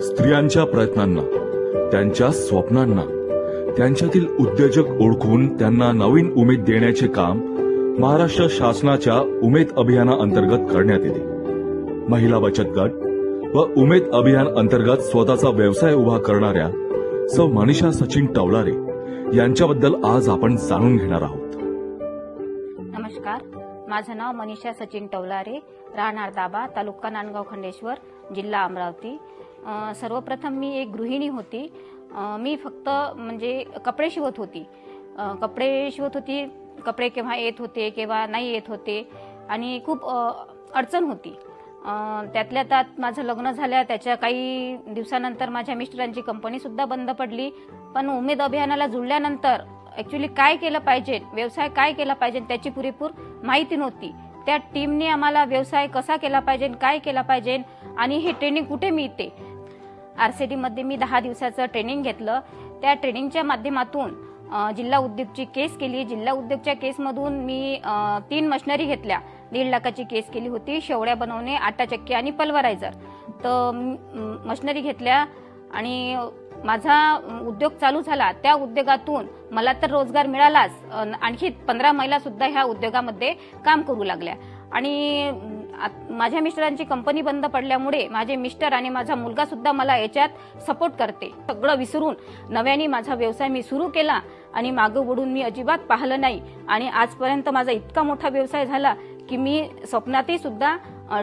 स्त्रियांच्या प्रयत्नांना, त्यांच्या स्वप्नांना, त्यांच्यातील उद्योजक ओळखून त्यांना नवीन उमेद देण्याचे काम महाराष्ट्र शासनाच्या उमेद अभियानाअंतर्गत करण्यात येते। महिला बचत गट व उमेद अभियान अंतर्गत स्वतःचा व्यवसाय उभा करणाऱ्या सौ मनीषा सचिन टवलारे यांच्याबद्दल आज आपण जाणून घेणार आहोत। नमस्कार, माझं नाव मनीषा सचिन टवलारे, राहणार दाबा, तालुका नांदगाव खंडेश्वर, जिल्हा अमरावती। सर्वप्रथम मी एक गृहिणी होती। मी फक्त म्हणजे कपडे शिवत होती। कपडे केव्हा येत होते केव्हा नाही येत होते आणि खूप अडचण होती। त्यातल्या त्यात माझं लग्न झालं, त्याच्या काही दिवसानंतर माझ्या मिस्टरांची कंपनी सुद्धा बंद पडली। पण उमेद अभियानाला जुळल्यानंतर ऍक्च्युअली काय केलं पाहिजे, व्यवसाय काय केला पाहिजे त्याची पुरेपूर माहिती नव्हती। त्या टीमने आम्हाला व्यवसाय कसा केला पाहिजे, काय केला पाहिजे आणि हे ट्रेनिंग कुठे मिळते। आरसीडी मध्ये मी 10 दिवसाचं ट्रेनिंग घेतलं। त्या ट्रेनिंगच्या माध्यमातून जिल्हा उद्योगची केस केली। जिल्हा उद्योगच्या केसमधून मी 3 मशिनरी घेतल्या। 1.5 लाखाची केस केली होती, शेवड्या बनवणे, आटा चक्की आणि पल्वरायझर। तर मशिनरी घेतल्या आणि माझा उद्योग चालू झाला। त्या उद्योगातून मला तर रोजगार मिळालाच, आणखी 15 महिला सुद्धा ह्या उद्योगामध्ये काम करू लागल्या। आणि माझ्या मिस्टरांची कंपनी बंद पडल्यामुळे माझे मिस्टर आणि माझा मुलगा सुद्धा मला याच्यात सपोर्ट करते। सगळं विसरून नव्याने माझा व्यवसाय मी सुरू केला आणि मागे वळून मी अजिबात पाहिलं नाही। आणि आजपर्यंत माझा इतका मोठा व्यवसाय झाला की मी स्वप्नातही सुद्धा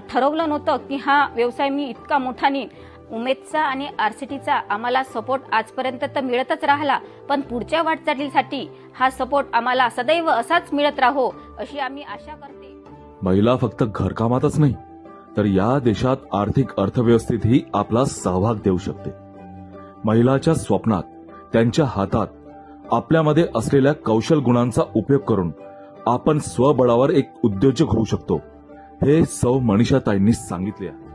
ठरवलं नव्हतं की हा व्यवसाय मी इतका मोठा नेईन। उमेदचा आणि आरसीटीचा आम्हाला सपोर्ट आजपर्यंत तर मिळतच राहिला, पण पुढच्या वाटचालीसाठी हा सपोर्ट आम्हाला सदैव असाच मिळत राहो अशी आम्ही आशा करते। महिला फक्त घरकामातच नाही तर या देशात आर्थिक अर्थव्यवस्थेतही आपला सहभाग देऊ शकते। महिलाच्या स्वप्नात, त्यांच्या हातात आपल्यामध्ये असलेल्या कौशल गुणांचा उपयोग करून आपण स्वबळावर एक उद्योजक होऊ शकतो, हे सौ मनीषा ताईंनी सांगितले आहे।